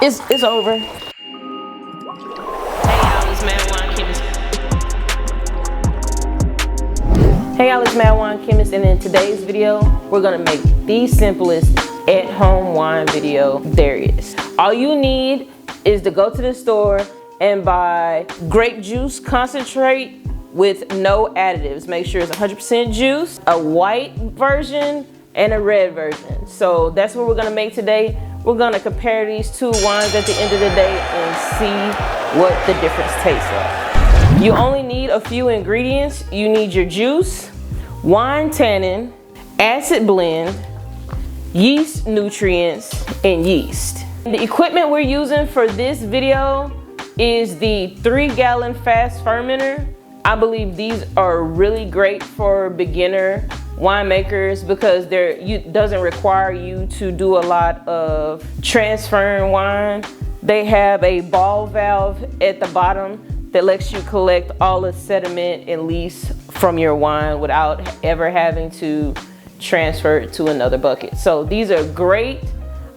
It's over. Hey y'all, it's Mad Wine Chemist, and in today's video, we're gonna make the simplest at-home wine video there is. All you need is to go to the store and buy grape juice concentrate with no additives. Make sure it's 100% juice, a white version, and a red version. So that's what we're gonna make today. We're gonna compare these two wines at the end of the day and see what the difference tastes like. You only need a few ingredients. You need your juice, wine tannin, acid blend, yeast nutrients, and yeast. The equipment we're using for this video is the 3-gallon fast fermenter. I believe these are really great for beginner winemakers because it doesn't require you to do a lot of transferring wine. They have a ball valve at the bottom that lets you collect all the sediment and lees from your wine without ever having to transfer it to another bucket. So these are great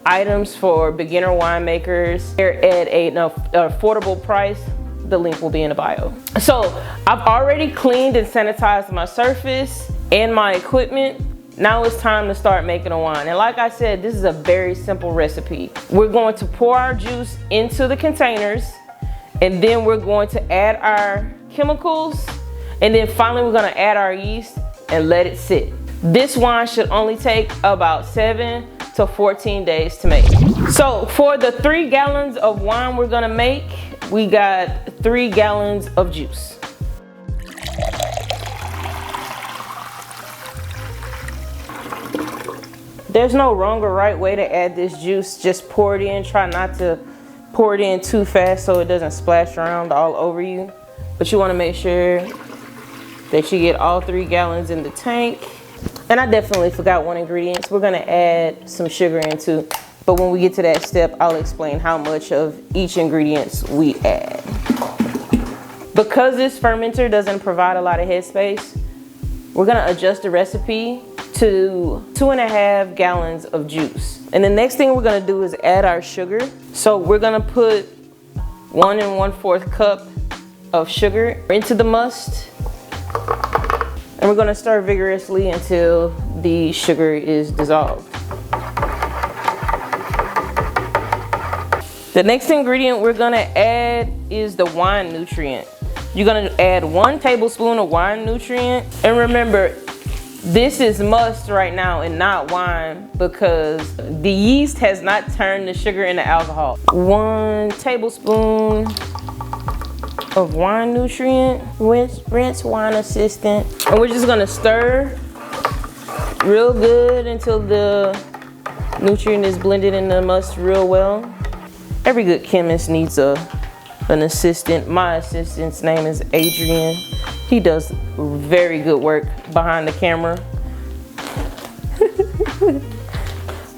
items for beginner winemakers. They're at an affordable price. The link will be in the bio. So I've already cleaned and sanitized my surface and my equipment. Now it's time to start making a wine. And like I said, this is a very simple recipe. We're going to pour our juice into the containers, and then we're going to add our chemicals, and then finally we're gonna add our yeast and let it sit. This wine should only take about 7 to 14 days to make. So for the 3 gallons of wine we're gonna make, we got 3 gallons of juice. There's no wrong or right way to add this juice. Just pour it in. Try not to pour it in too fast so it doesn't splash around all over you. But you want to make sure that you get all 3 gallons in the tank. And I definitely forgot one ingredient. We're gonna add some sugar in too. But when we get to that step, I'll explain how much of each ingredient we add. Because this fermenter doesn't provide a lot of headspace, we're gonna adjust the recipe to 2.5 gallons of juice. And the next thing we're gonna do is add our sugar. So we're gonna put 1 1/4 cup of sugar into the must. And we're gonna stir vigorously until the sugar is dissolved. The next ingredient we're gonna add is the wine nutrient. You're gonna add 1 tablespoon of wine nutrient. And remember, this is must right now and not wine because the yeast has not turned the sugar into alcohol. 1 tablespoon of wine nutrient, rinse wine assistant. And we're just gonna stir real good until the nutrient is blended in the must real well. Every good chemist needs an assistant. My assistant's name is Adrian. He does very good work behind the camera.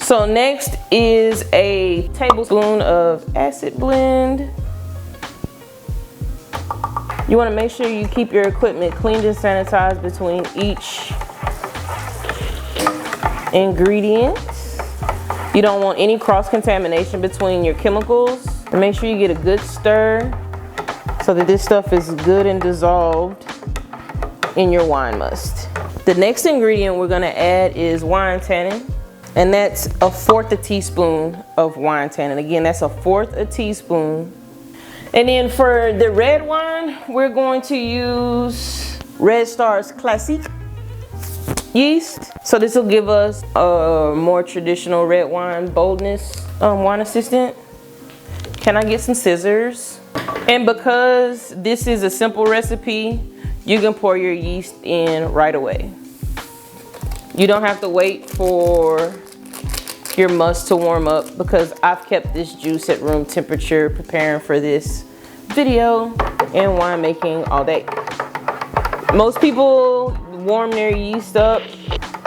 So next is a tablespoon of acid blend. You want to make sure you keep your equipment cleaned and sanitized between each ingredient. You don't want any cross-contamination between your chemicals. And make sure you get a good stir so that this stuff is good and dissolved in your wine must. The next ingredient we're gonna add is wine tannin, and that's 1/4 teaspoon of wine tannin. Again, that's 1/4 teaspoon. And then for the red wine, we're going to use Red Star's Classique yeast. So this will give us a more traditional red wine boldness wine assistant. Can I get some scissors? And because this is a simple recipe, you can pour your yeast in right away. You don't have to wait for your must to warm up because I've kept this juice at room temperature preparing for this video and winemaking all day. Most people warm their yeast up,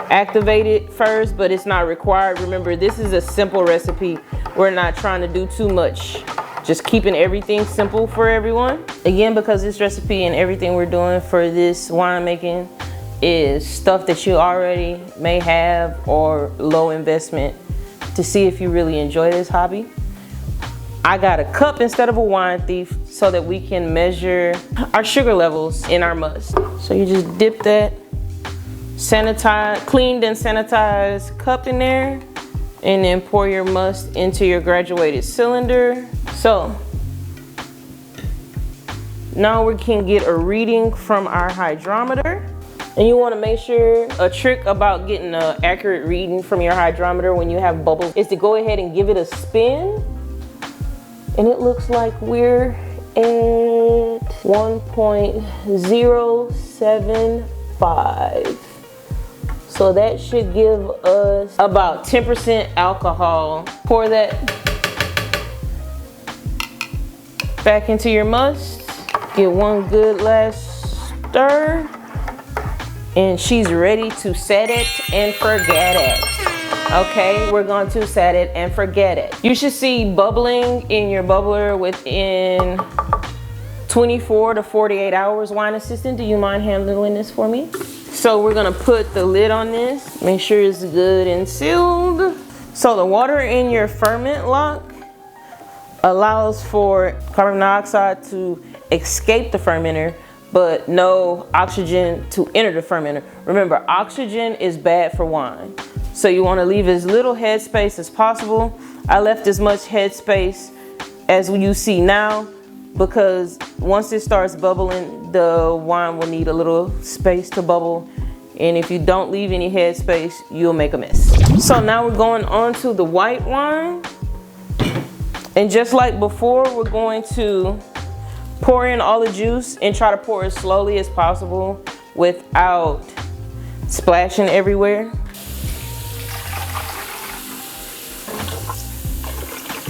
activate it first, but it's not required. Remember, this is a simple recipe. We're not trying to do too much. Just keeping everything simple for everyone. Again, because this recipe and everything we're doing for this winemaking is stuff that you already may have or low investment to see if you really enjoy this hobby. I got a cup instead of a wine thief so that we can measure our sugar levels in our must. So you just dip that cleaned and sanitized cup in there, and then pour your must into your graduated cylinder. So now we can get a reading from our hydrometer. And you want to make sure, a trick about getting an accurate reading from your hydrometer when you have bubbles is to go ahead and give it a spin. And it looks like we're at 1.075. So that should give us about 10% alcohol. Pour that back into your must. Get one good last stir. And she's ready to set it and forget it. Okay, we're going to set it and forget it. You should see bubbling in your bubbler within 24 to 48 hours. Wine assistant, do you mind handling this for me? So we're gonna put the lid on this, make sure it's good and sealed. So the water in your ferment lock allows for carbon dioxide to escape the fermenter, but no oxygen to enter the fermenter. Remember, oxygen is bad for wine. So you wanna leave as little headspace as possible. I left as much headspace as you see now, because once it starts bubbling, the wine will need a little space to bubble. And if you don't leave any headspace, you'll make a mess. So now we're going on to the white wine. And just like before, we're going to pour in all the juice and try to pour as slowly as possible without splashing everywhere.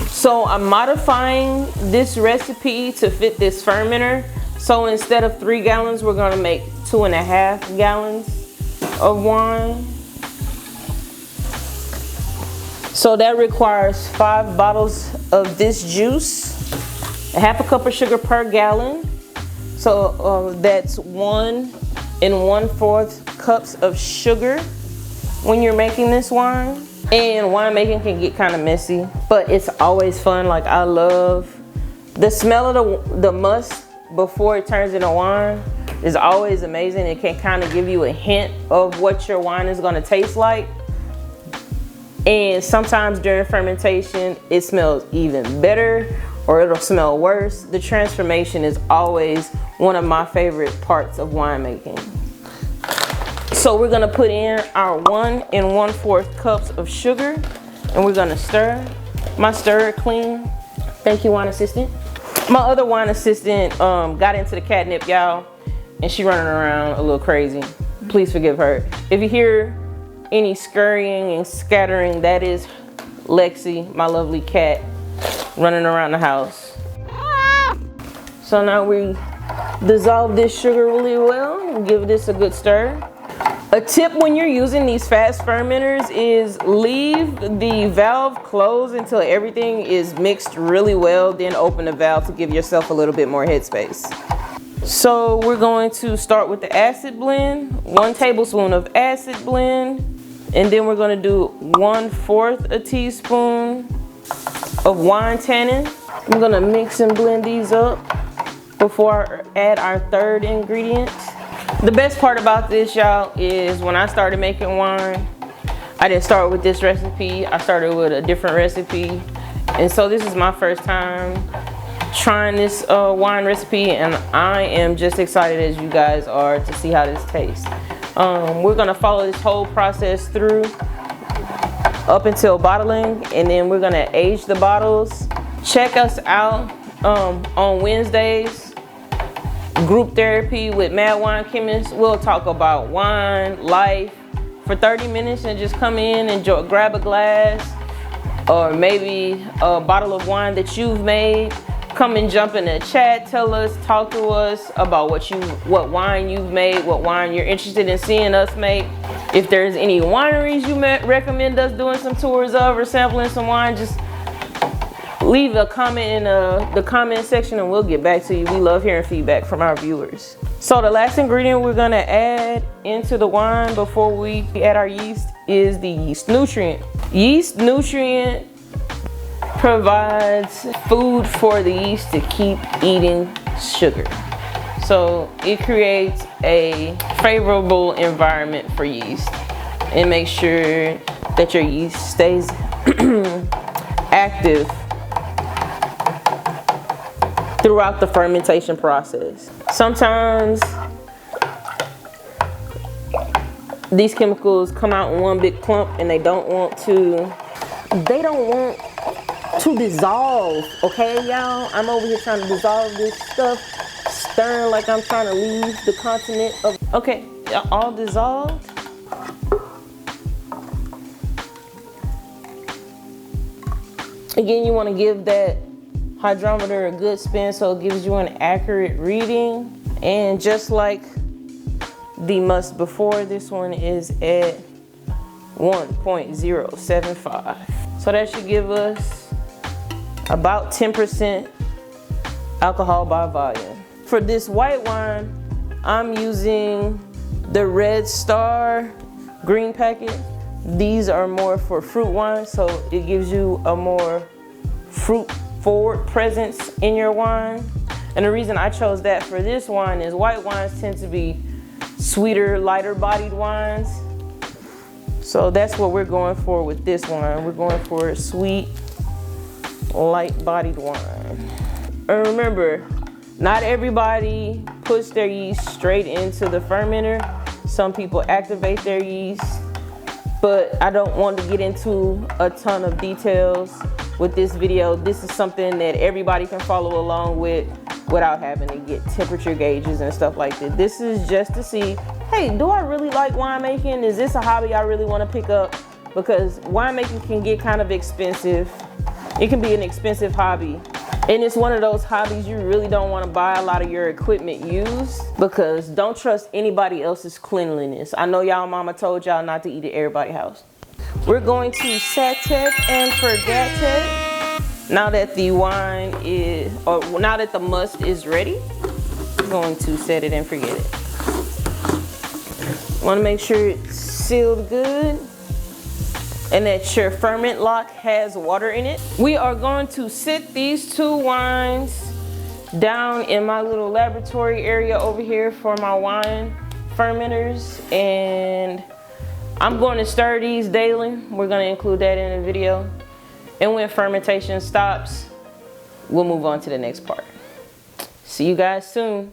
So I'm modifying this recipe to fit this fermenter. So instead of 3 gallons, we're gonna make 2.5 gallons of wine. So that requires 5 bottles of this juice, ½ cup of sugar per gallon. So that's 1 1/4 cups of sugar when you're making this wine. And winemaking can get kind of messy, but it's always fun. Like, I love the smell of the must before it turns into wine is always amazing. It can kind of give you a hint of what your wine is going to taste like. And sometimes during fermentation, it smells even better or it'll smell worse. The transformation is always one of my favorite parts of winemaking. So we're gonna put in our 1 1/4 cups of sugar, and we're gonna stir. My stirrer clean. Thank you, wine assistant. My other wine assistant got into the catnip, y'all, and she running around a little crazy. Please forgive her. If you hear any scurrying and scattering, that is Lexi, my lovely cat, running around the house. So now we dissolve this sugar really well and give this a good stir. A tip when you're using these fast fermenters is leave the valve closed until everything is mixed really well, then open the valve to give yourself a little bit more headspace. So we're going to start with the acid blend, 1 tablespoon of acid blend, and then we're gonna do 1/4 a teaspoon of wine tannin. I'm gonna mix and blend these up before I add our 3rd ingredient. The best part about this, y'all, is when I started making wine, I didn't start with this recipe. I started with a different recipe. And so this is my first time trying this wine recipe, and I am just excited as you guys are to see how this tastes. We're gonna follow this whole process through up until bottling, and then we're gonna age the bottles. Check us out on Wednesdays. Group therapy with Mad Wine Chemist. We'll talk about wine, life for 30 minutes and just come in and grab a glass or maybe a bottle of wine that you've made. Come and jump in the chat, talk to us about what wine you've made, what wine you're interested in seeing us make. If there's any wineries you recommend us doing some tours of or sampling some wine, just leave a comment in the comment section and we'll get back to you. We love hearing feedback from our viewers. So the last ingredient we're gonna add into the wine before we add our yeast is the yeast nutrient. Yeast nutrient provides food for the yeast to keep eating sugar. So it creates a favorable environment for yeast and makes sure that your yeast stays active throughout the fermentation process. Sometimes these chemicals come out in one big clump and they don't want to dissolve, okay, y'all? I'm over here trying to dissolve this stuff, stirring like I'm trying to leave the continent of, okay, all dissolved. Again, you want to give that hydrometer a good spin so it gives you an accurate reading. And just like the must before, this one is at 1.075. So that should give us about 10% alcohol by volume. For this white wine, I'm using the Red Star green packet. These are more for fruit wine, so it gives you a more fruit forward presence in your wine. And the reason I chose that for this wine is white wines tend to be sweeter, lighter bodied wines. So that's what we're going for with this wine. We're going for a sweet, light bodied wine. And remember, not everybody puts their yeast straight into the fermenter. Some people activate their yeast, but I don't want to get into a ton of details with this video. This is something that everybody can follow along with without having to get temperature gauges and stuff like that. This is just to see, hey, do I really like winemaking? Is this a hobby I really want to pick up? Because winemaking can get kind of expensive. It can be an expensive hobby. And it's one of those hobbies you really don't want to buy a lot of your equipment used, because don't trust anybody else's cleanliness. I know y'all mama told y'all not to eat at everybody's house. We're going to set it and forget it. Now that the wine is, or now that the must is ready, we're going to set it and forget it. Want to make sure it's sealed good and that your ferment lock has water in it. We are going to sit these two wines down in my little laboratory area over here for my wine fermenters, and I'm going to stir these daily. We're going to include that in the video. And when fermentation stops, we'll move on to the next part. See you guys soon.